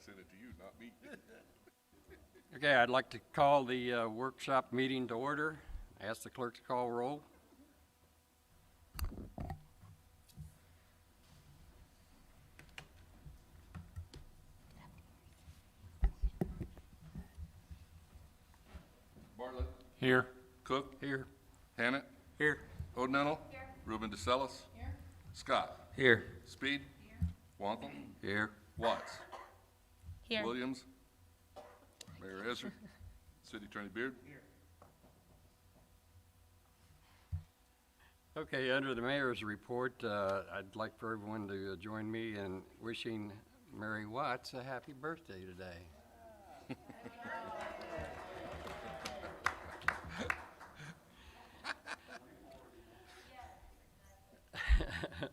sent it to you, not me. Okay, I'd like to call the workshop meeting to order. Ask the clerk to call roll. Bartlett, Here. Cook, Here. Hannett, Here. O'Donnell, Ruben DeSellis, Scott, Here. Speed, Wankel, Here. Watts, Here. Williams, Mayor Esser, City Attorney Beard. Okay, under the mayor's report, I'd like for everyone to join me in wishing Mary Watts a happy birthday today.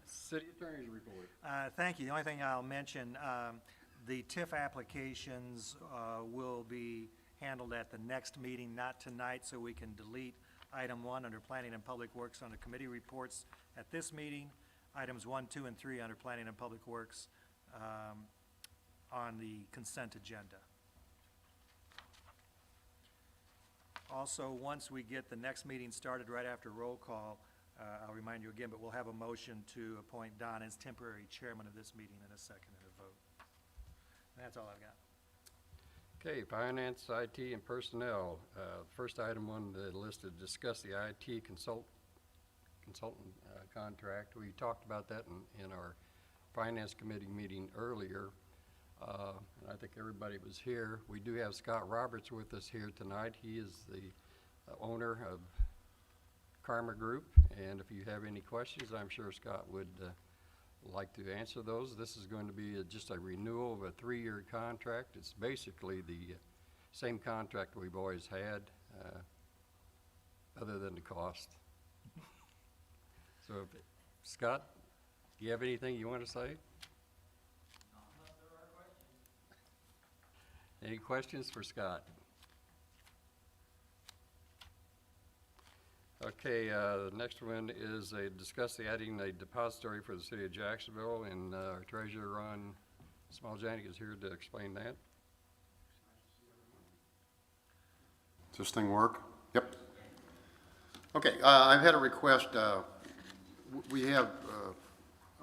City Attorney's report. Thank you. The only thing I'll mention, the TIF applications will be handled at the next meeting, not tonight, so we can delete item 1 under Planning and Public Works under committee reports at this meeting, items 1, 2, and 3 under Planning and Public Works on the consent agenda. Also, once we get the next meeting started right after roll call, I'll remind you again, but we'll have a motion to appoint Don as temporary chairman of this meeting in a second and a vote. And that's all I've got. Okay, finance, IT, and personnel. First item on the list is discuss the IT consultant contract. We talked about that in our finance committee meeting earlier. And I think everybody was here. We do have Scott Roberts with us here tonight. He is the owner of Karma Group, and if you have any questions, I'm sure Scott would like to answer those. This is going to be just a renewal of a 3-year contract. It's basically the same contract we've always had, other than the cost. So, Scott, do you have anything you want to say? Any questions for Scott? Okay, the next one is discuss the adding a depository for the city of Jacksonville, and our treasurer, Ron Smaljanik, is here to explain that. Does this thing work? Yep. Okay, I've had a request. We have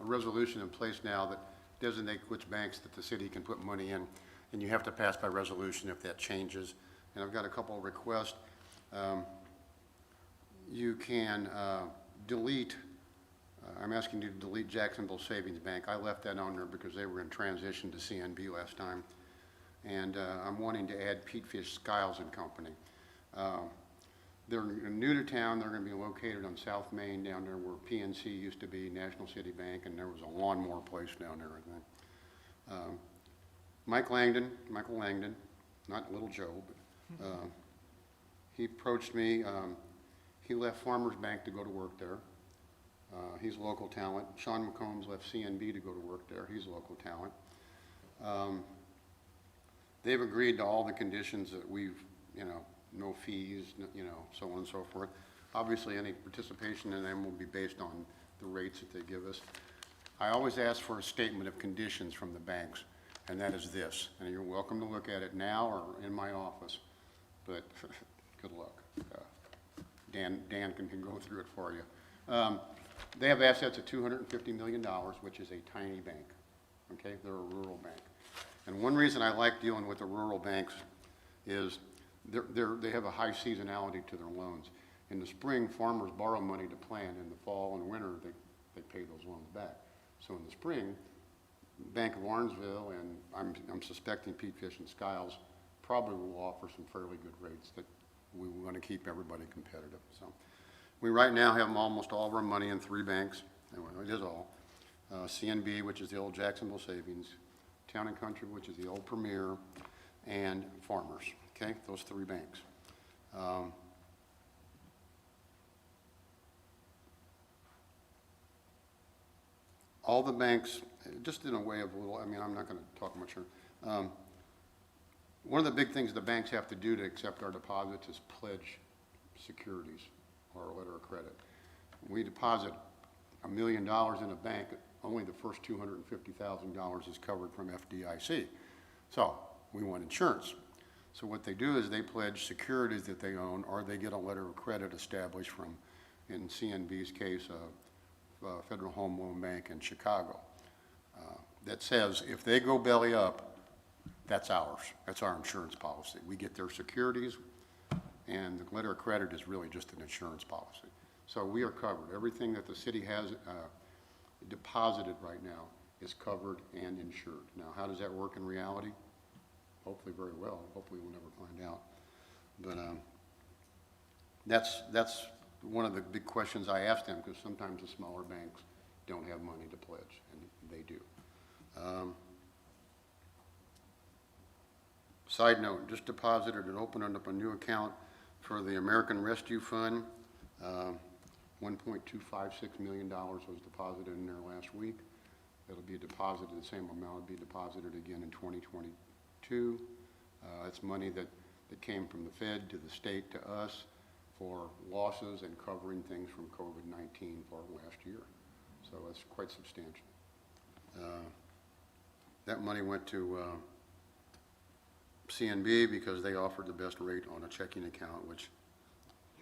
a resolution in place now that designates which banks that the city can put money in, and you have to pass by resolution if that changes. And I've got a couple of requests. You can delete, I'm asking you to delete Jacksonville Savings Bank. I left that on there because they were in transition to CNB last time. And I'm wanting to add Pete Fish Skiles and Company. They're new to town. They're going to be located on South Main down there where PNC used to be, National City Bank, and there was a lawnmower place down there, I think. Michael Langdon, not Little Joe, but he approached me. He left Farmers Bank to go to work there. He's a local talent. Sean McCombs left CNB to go to work there. He's a local talent. They've agreed to all the conditions that we've, no fees, so on and so forth. Obviously, any participation in them will be based on the rates that they give us. I always ask for a statement of conditions from the banks, and that is this. And you're welcome to look at it now or in my office, but good luck. Dan can go through it for you. They have assets of $250 million, which is a tiny bank. Okay, they're a rural bank. And one reason I like dealing with the rural banks is they have a high seasonality to their loans. In the spring, farmers borrow money to plant. In the fall and winter, they pay those loans back. So in the spring, Bank of Warrensville, and I'm suspecting Pete Fish and Skiles probably will offer some fairly good rates that we want to keep everybody competitive. So we right now have almost all of our money in 3 banks. It is all. CNB, which is the old Jacksonville Savings, Town and Country, which is the old Premier, and Farmers. Okay, those 3 banks. All the banks, just in a way of a little, I'm not going to talk much here. One of the big things the banks have to do to accept our deposits is pledge securities or a letter of credit. When we deposit $1 million in a bank, only the first $250,000 is covered from FDIC. So we want insurance. So what they do is they pledge securities that they own, or they get a letter of credit established from, in CNB's case, Federal Home Loan Bank in Chicago, that says if they go belly up, that's ours. That's our insurance policy. We get their securities, and the letter of credit is really just an insurance policy. So we are covered. Everything that the city has deposited right now is covered and insured. Now, how does that work in reality? Hopefully very well. Hopefully we'll never find out. But that's one of the big questions I asked them, because sometimes the smaller banks don't have money to pledge, and they do. Side note, just deposited and opened up a new account for the American Rescue Fund. $1.256 million was deposited in there last week. It'll be deposited, the same amount will be deposited again in 2022. It's money that came from the Fed to the state to us for losses and covering things from COVID-19 for last year. So it's quite substantial. That money went to CNB because they offered the best rate on a checking account, which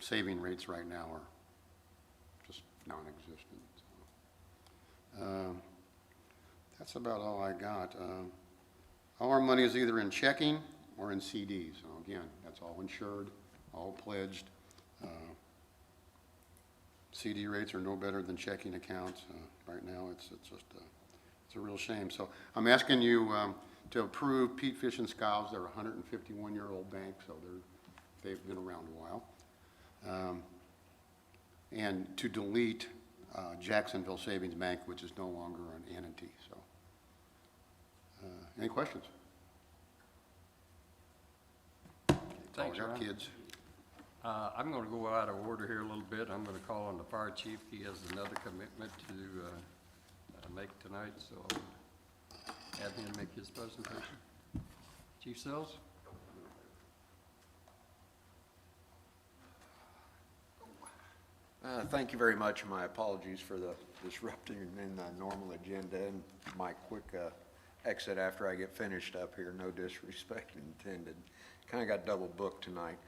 saving rates right now are just non-existent. So, that's about all I got. All our money is either in checking or in CDs. So again, that's all insured, all pledged. CD rates are no better than checking accounts. Right now, it's just it's a real shame. So I'm asking you to approve Pete Fish and Skiles. They're a 151-year-old bank, so they've been around a while. And to delete Jacksonville Savings Bank, which is no longer an entity. So, any questions? Thanks, Ron. Kids. I'm going to go out of order here a little bit. I'm going to call on the fire chief. He has another commitment to make tonight, so I'll have him make his presentation. Chief Sells? Thank you very much. My apologies for the disrupting in the normal agenda and my quick exit after I get finished up here. No disrespect intended. Kind of got double booked tonight.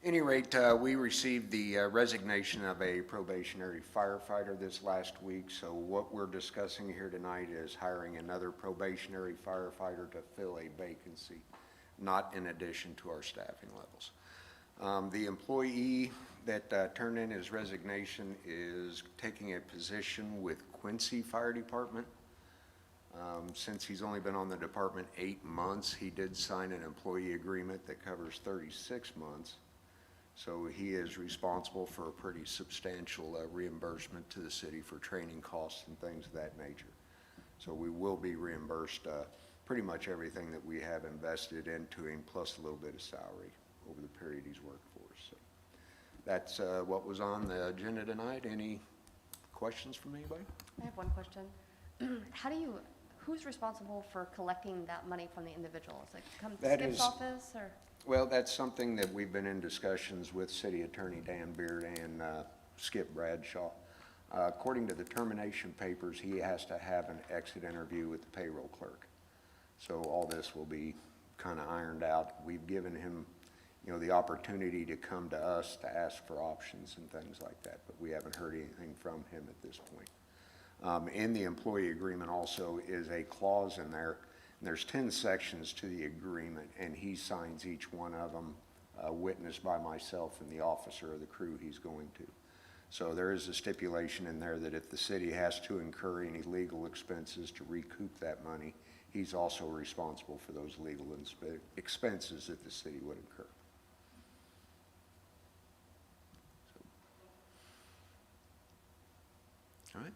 Any rate, we received the resignation of a probationary firefighter this last week, so what we're discussing here tonight is hiring another probationary firefighter to fill a vacancy, not in addition to our staffing levels. The employee that turned in his resignation is taking a position with Quincy Fire Department. Since he's only been on the department 8 months, he did sign an employee agreement that covers 36 months. So he is responsible for a pretty substantial reimbursement to the city for training costs and things of that nature. So we will be reimbursed pretty much everything that we have invested into him, plus a little bit of salary over the period he's worked for us. So that's what was on the agenda tonight. Any questions from anybody? I have one question. Who's responsible for collecting that money from the individuals? Like, come to Skip's office, or? Well, that's something that we've been in discussions with City Attorney Dan Beard and Skip Bradshaw. According to the termination papers, he has to have an exit interview with the payroll clerk. So all this will be kind of ironed out. We've given him, the opportunity to come to us to ask for options and things like that, but we haven't heard anything from him at this point. In the employee agreement also is a clause in there. There's 10 sections to the agreement, and he signs each one of them, witnessed by myself and the officer of the crew he's going to. So there is a stipulation in there that if the city has to incur any legal expenses to recoup that money, he's also responsible for those legal expenses that the city would incur. All right.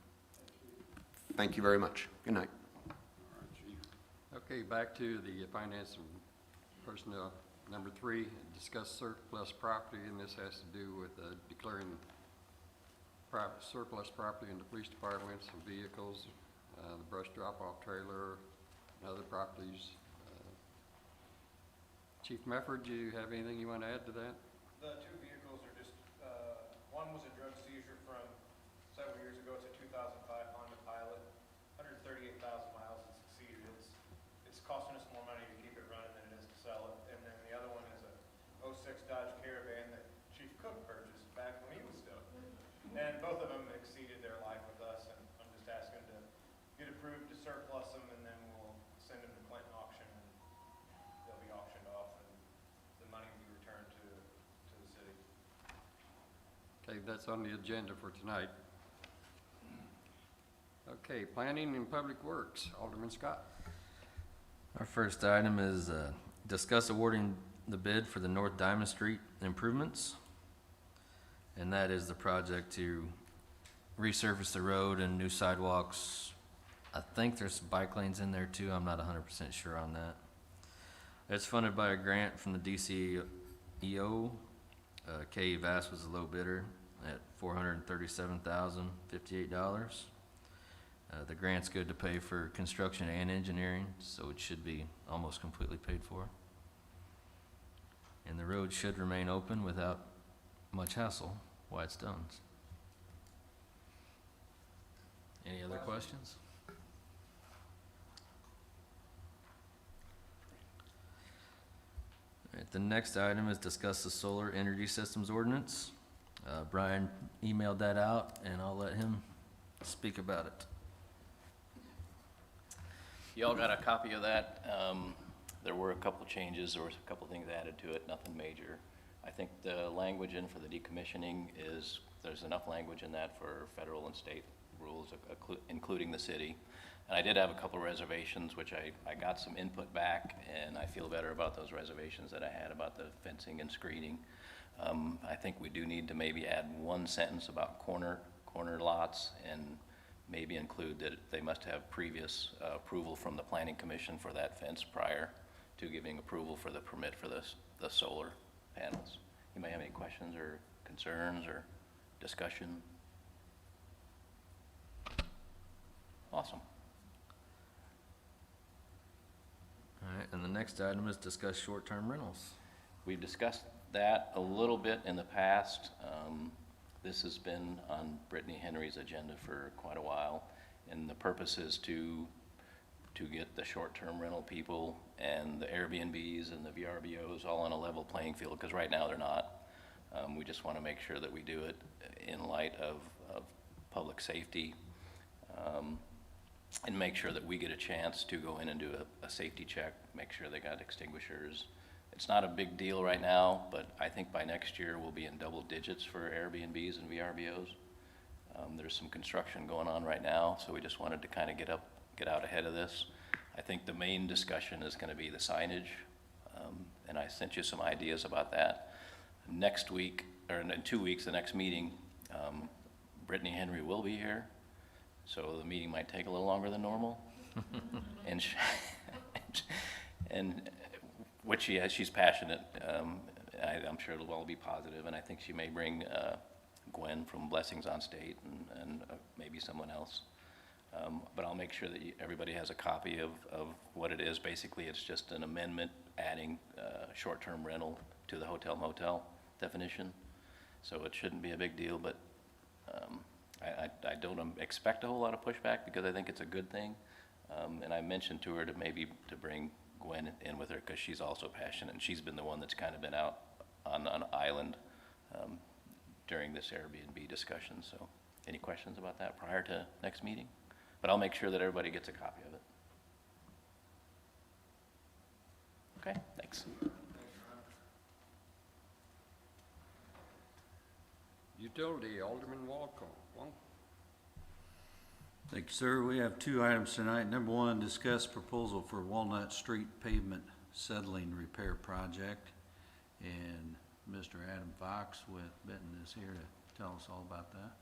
Thank you very much. Good night. Okay, back to the finance and personnel. Number 3, discuss surplus property, and this has to do with declaring surplus property in the police department, some vehicles, the brush drop-off trailer, and other properties. Chief Mefford, do you have anything you want to add to that? The 2 vehicles are just, one was a drug seizure from several years ago. It's a 2005 Honda Pilot, 138,000 miles. It's exceeded. It's costing us more money to And both of them exceeded their life with us, and I'm just asking to get approved to surplus them, and then we'll send them to Clinton auction, and they'll be auctioned off, and the money will be returned to the city. Okay, that's on the agenda for tonight. Okay, Planning and Public Works, Alderman Scott. Our first item is discuss awarding the bid for the North Diamond Street improvements. And that is the project to resurface the road and new sidewalks. I think there's bike lanes in there too. I'm not 100% sure on that. It's funded by a grant from the DCEO. K.E. Vass was the low bidder at $437,058. The grant's good to pay for construction and engineering, so it should be almost completely paid for. And the road should remain open without much hassle while it's done. Any other questions? All right, the next item is discuss the solar energy systems ordinance. Brian emailed that out, and I'll let him speak about it. Y'all got a copy of that. There were a couple of changes, there was a couple of things added to it, nothing major. I think the language in for the decommissioning is, there's enough language in that for federal and state rules, including the city. And I did have a couple of reservations, which I got some input back, and I feel better about those reservations that I had about the fencing and screening. I think we do need to maybe add one sentence about corner lots, and maybe include that they must have previous approval from the Planning Commission for that fence prior to giving approval for the permit for the solar panels. You may have any questions or concerns or discussion? Awesome. All right, and the next item is discuss short-term rentals. We've discussed that a little bit in the past. This has been on Brittany Henry's agenda for quite a while, and the purpose is to get the short-term rental people and the Airbnbs and the VRBOs all on a level playing field, because right now they're not. We just want to make sure that we do it in light of public safety, and make sure that we get a chance to go in and do a safety check, make sure they got extinguishers. It's not a big deal right now, but I think by next year we'll be in double digits for Airbnbs and VRBOs. There's some construction going on right now, so we just wanted to kind of get out ahead of this. I think the main discussion is going to be the signage, and I sent you some ideas about that. Next week, or in 2 weeks, the next meeting, Brittany Henry will be here, so the meeting might take a little longer than normal. and which she has, she's passionate. I'm sure it'll all be positive, and I think she may bring Gwen from Blessings on State and maybe someone else. But I'll make sure that everybody has a copy of what it is. Basically, it's just an amendment adding short-term rental to the hotel motel definition. So it shouldn't be a big deal, but I don't expect a whole lot of pushback because I think it's a good thing. And I mentioned to her to bring Gwen in with her because she's also passionate, and she's been the one that's kind of been out on an island during this Airbnb discussion. So any questions about that prior to next meeting? But I'll make sure that everybody gets a copy of it. Okay, thanks. Utility, Alderman Walcott. Thank you, sir. We have two items tonight. Number one, discuss proposal for Walnut Street pavement settling repair project. And Mr. Adam Fox with Benton is here to tell us all about that.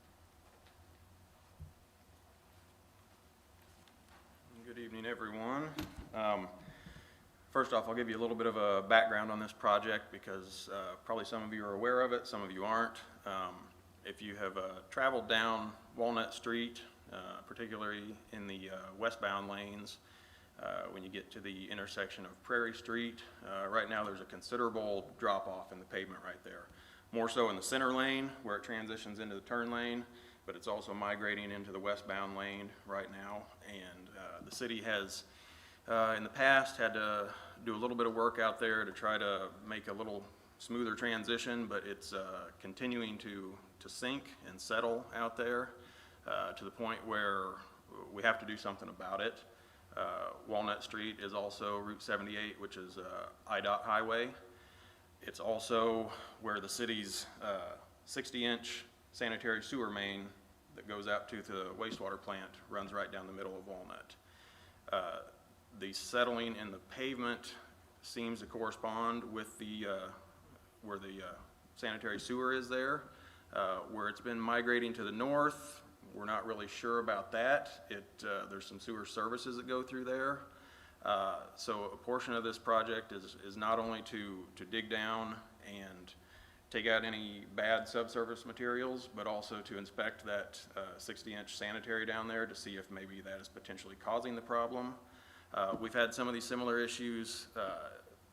Good evening, everyone. First off, I'll give you a little bit of a background on this project because probably some of you are aware of it, some of you aren't. If you have traveled down Walnut Street, particularly in the westbound lanes, when you get to the intersection of Prairie Street, right now there's a considerable drop-off in the pavement right there. More so in the center lane where it transitions into the turn lane, but it's also migrating into the westbound lane right now. And the city has, in the past, had to do a little bit of work out there to try to make a little smoother transition, but it's continuing to sink and settle out there to the point where we have to do something about it. Walnut Street is also Route 78, which is IDOT highway. It's also where the city's 60-inch sanitary sewer main that goes out to the wastewater plant runs right down the middle of Walnut. The settling in the pavement seems to correspond with the where the sanitary sewer is there. Where it's been migrating to the north, we're not really sure about that. There's some sewer services that go through there. So a portion of this project is not only to dig down and take out any bad subsurface materials, but also to inspect that 60-inch sanitary down there to see if maybe that is potentially causing the problem. We've had some of these similar issues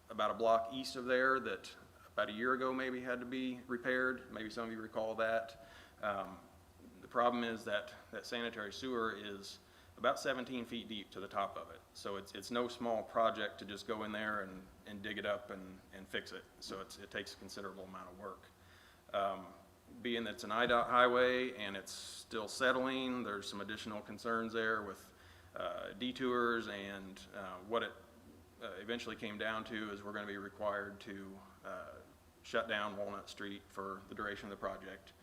about a block east of there that about a year ago maybe had to be repaired. Maybe some of you recall that. The problem is that sanitary sewer is about 17 feet deep to the top of it. So it's no small project to just go in there and dig it up and fix it. So it takes a considerable amount of work. Being that it's an IDOT highway and it's still settling, there's some additional concerns there with detours, and what it eventually came down to is we're going to be required to shut down Walnut Street for the duration of the project.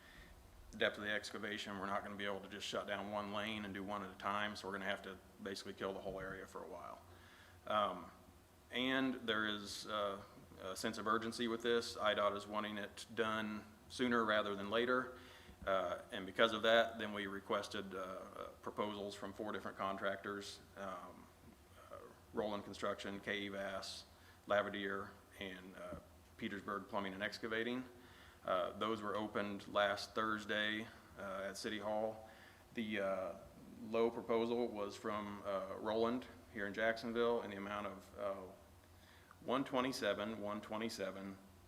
The depth of the excavation, we're not going to be able to just shut down one lane and do one at a time, so we're going to have to basically kill the whole area for a while. And there is a sense of urgency with this. IDOT is wanting it done sooner rather than later. And because of that, then we requested proposals from 4 different contractors, Roland Construction, KEVAS, Lavadier, and Petersburg Plumbing and Excavating. Those were opened last Thursday at City Hall. The low proposal was from Roland here in Jacksonville in the amount of $127,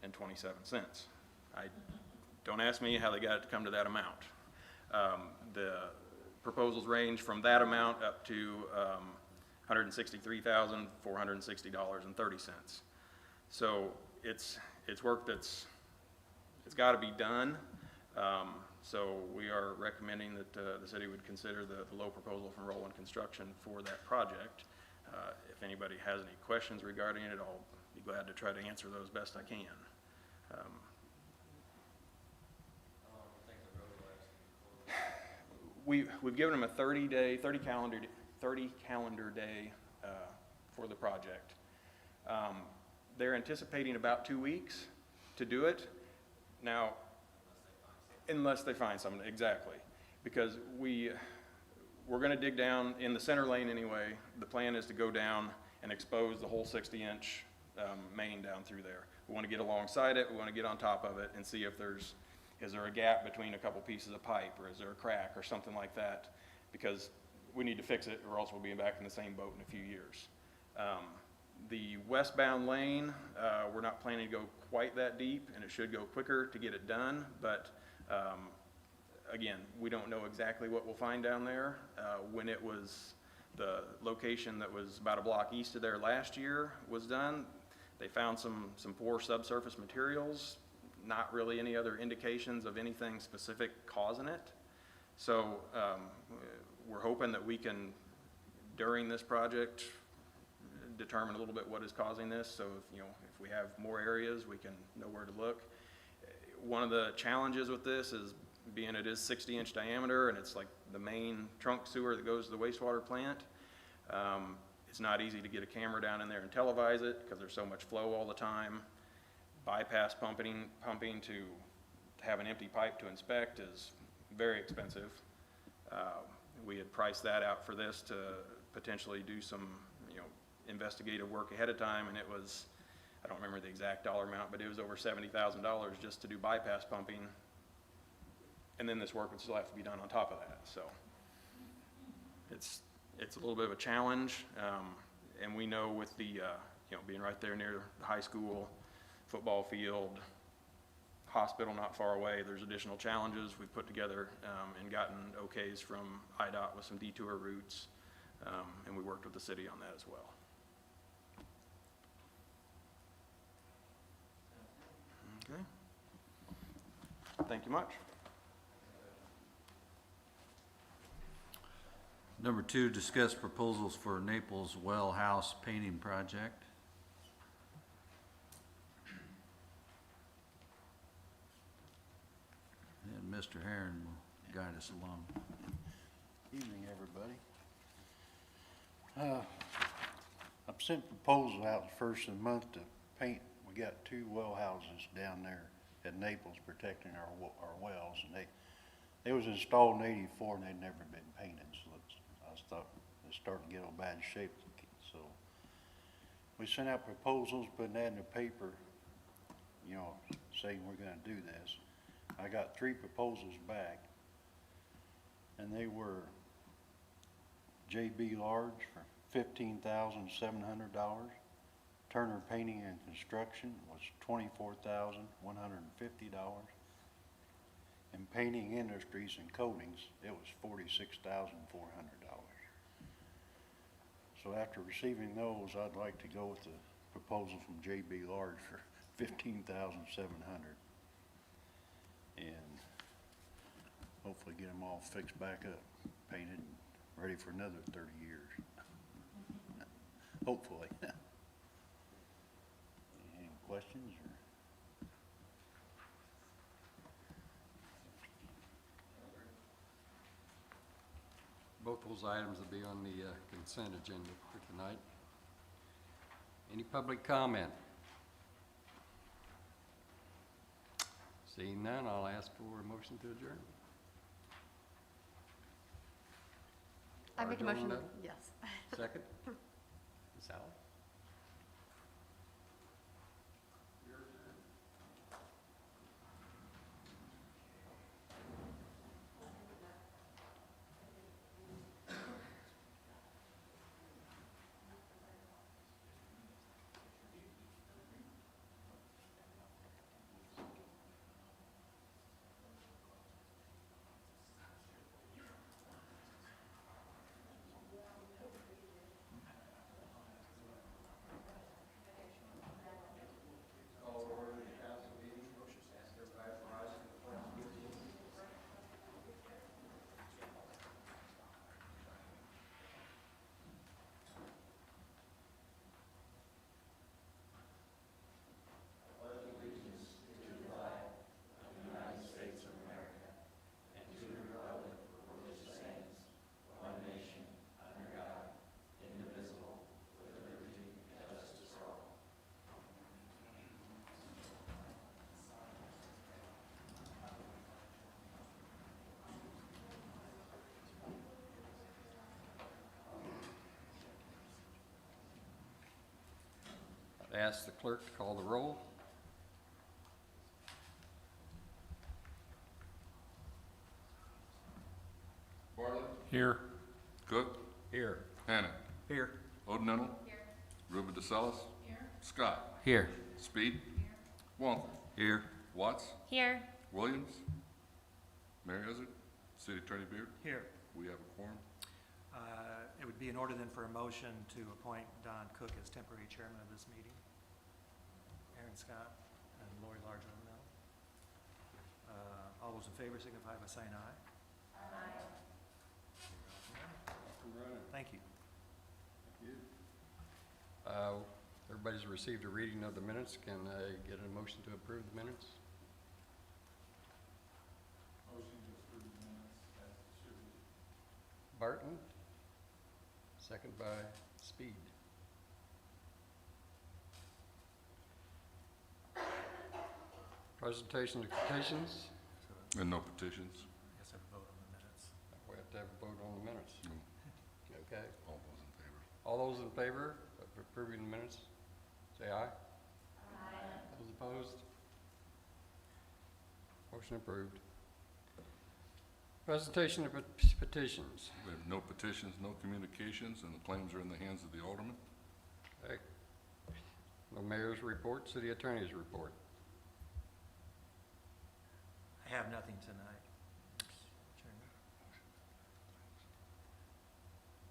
and 27 cents. Don't ask me how they got it to come to that amount. The proposals range from that amount up to $163,460.30. So it's work it's got to be done. So we are recommending that the city would consider the low proposal from Roland Construction for that project. If anybody has any questions regarding it, I'll be glad to try to answer those best I can. We've given them a 30 calendar day for the project. They're anticipating about 2 weeks to do it. Now, unless they find something, exactly. Because we're going to dig down in the center lane anyway. The plan is to go down and expose the whole 60-inch main down through there. We want to get alongside it. We want to get on top of it and see if is there a gap between a couple pieces of pipe, or is there a crack or something like that? Because we need to fix it, or else we'll be back in the same boat in a few years. The westbound lane, we're not planning to go quite that deep, and it should go quicker to get it done, but again, we don't know exactly what we'll find down there. When it was the location that was about a block east of there last year was done, they found some poor subsurface materials, not really any other indications of anything specific causing it. So we're hoping that we can, during this project, determine a little bit what is causing this. So if we have more areas, we can know where to look. One of the challenges with this is being it is 60-inch diameter and it's like the main trunk sewer that goes to the wastewater plant. It's not easy to get a camera down in there and televise it because there's so much flow all the time. Bypass pumping to have an empty pipe to inspect is very expensive. We had priced that out for this to potentially do some investigative work ahead of time, and it was, I don't remember the exact dollar amount, but it was over $70,000 just to do bypass pumping, and then this work would still have to be done on top of that. So it's a little bit of a challenge, and we know with the being right there near the high school, football field, hospital not far away, there's additional challenges we've put together and gotten okays from IDOT with some detour routes, and we worked with the city on that as well. Okay. Thank you much. Number 2, discuss proposals for Naples Well House painting project. And Mr. Herron will guide us along. Evening, everybody. I've sent proposal out the first of the month to paint. We got 2 well houses down there at Naples protecting our wells, and they was installed in '84 and they'd never been painted, so I thought they're starting to get in bad shape. So we sent out proposals, putting that in the paper, you know, saying we're gonna do this. I got 3 proposals back, and they were JB Large for $15,700. Turner Painting and Construction was $24,150. And Painting Industries and Coatings, it was $46,400. So after receiving those, I'd like to go with the proposal from JB Large for $15,700. And hopefully get them all fixed back up, painted, and ready for another 30 years. Hopefully. Any questions? Or? Both those items will be on the consent agenda for tonight. Any public comment? Seeing none, I'll ask for a motion to adjourn. I make a Marjorie, motion, no? yes. Second? Sally? I'd ask the clerk to call the roll. Bartlett, Here. Cook, Here. Hannon, Here. Odenettle. Ruben DeSalis. Scott. Here. Speed. Walter. Here. Watts. Here. Williams. Mayor Izzard. City Attorney Beard. Here. We have a quorum. It would be in order then for a motion to appoint Don Cook as temporary chairman of this meeting. Aaron Scott and Lori Large on that. All those in favor signify by saying aye. Thank you. Everybody's received a reading of the minutes. Can I get a motion to approve the minutes? Motion to approve the minutes as distributed. Barton, second by Speed. Presentation of petitions. And no petitions. I guess I have a vote on the minutes. We have to have a vote on the minutes. No. Okay. All those in favor. All those in favor of approving the minutes, say aye. Aye. Those opposed? Motion approved. Presentation of petitions. We have no petitions, no communications, and the claims are in the hands of the alderman. Okay. No mayor's report, city attorney's report. I have nothing tonight. Chairman.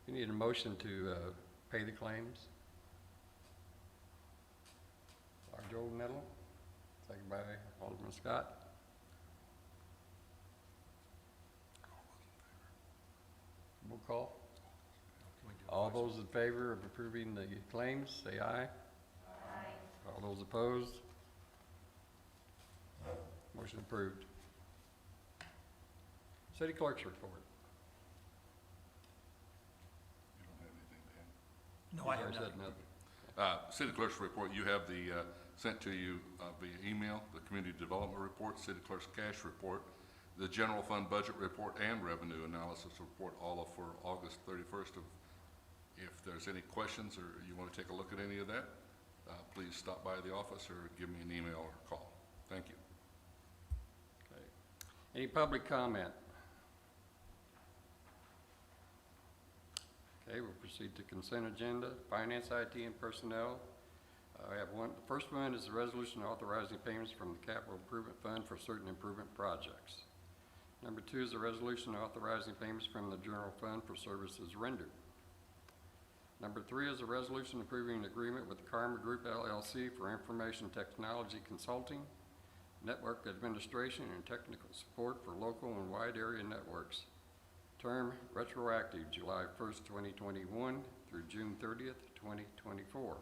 You need a motion to pay the claims. Large old Nettle, second by Alderman Scott. Roll call. All those in favor of approving the claims, say aye. Aye. All those opposed? Motion approved. City clerk's report. No, I have Already said nothing. nothing. City clerk's report, you have the, sent to you via email, the community development report, city clerk's cash report, the general fund budget report, and revenue analysis report, all for August 31st. If there's any questions or you want to take a look at any of that, please stop by the office or give me an email or call. Thank you. Okay. Any public comment? Okay, we'll proceed to consent agenda, finance, IT, and personnel. I have one. The first one is the resolution authorizing payments from the capital improvement fund for certain improvement projects. Number 2 is a resolution authorizing payments from the general fund for services rendered. Number 3 is a resolution approving an agreement with Karma Group LLC for information technology consulting, network administration, and technical support for local and wide area networks. Term retroactive July 1st, 2021 through June 30th, 2024.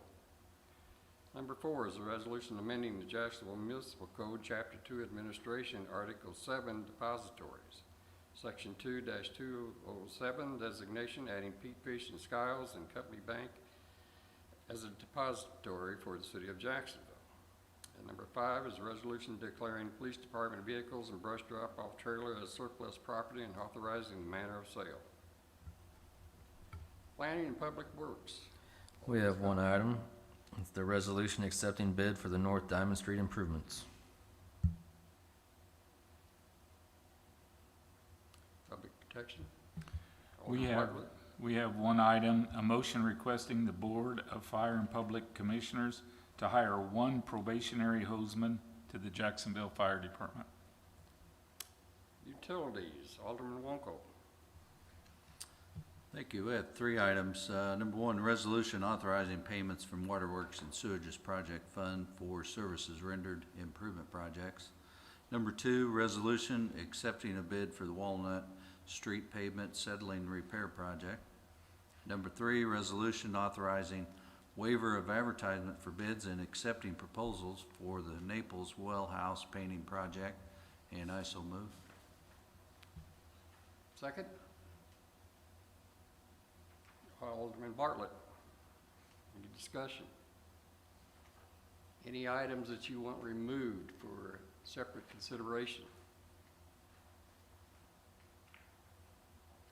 Number 4 is a resolution amending the Jacksonville Municipal Code, Chapter 2 Administration, Article 7 Depositories, Section 2-207 Designation, adding Pete Fish and Skiles and Company Bank as a depository for the city of Jacksonville. And number 5 is a resolution declaring police department vehicles and brush drop-off trailer as surplus property and authorizing the manner of sale. Planning and Public Works. We have one item. It's the resolution accepting bid for the North Diamond Street improvements. Public Protection. We Alderman have, Bartlett. we have one item, a motion requesting the Board of Fire and Public Commissioners to hire one probationary hoseman to the Jacksonville Fire Department. Utilities, Alderman Wonko. Thank you. We have 3 items. Number 1, resolution authorizing payments from Waterworks and Sewages Project Fund for services rendered improvement projects. Number 2, resolution accepting a bid for the Walnut Street pavement settling repair project. Number 3, resolution authorizing waiver of advertisement for bids and accepting proposals for the Naples Well House painting project, and I so move. Second. Alderman Bartlett. Any discussion? Any items that you want removed for separate consideration?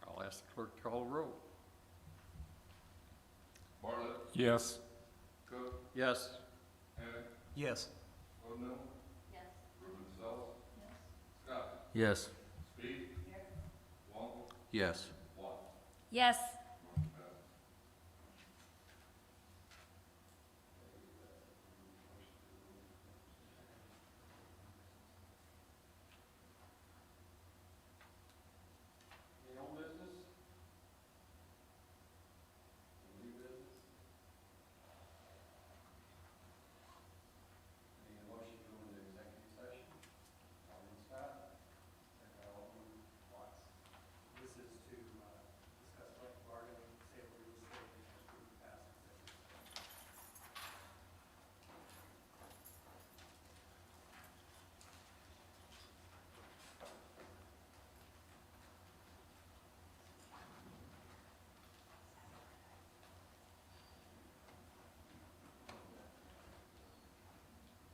I'll ask the clerk to call the roll. Bartlett, Yes. Cook, Yes. Hammond, Yes. O'Neill, Yes. Ruben Sells, Scott, Yes. Speed, Wonk, Yes. Watt. Yes.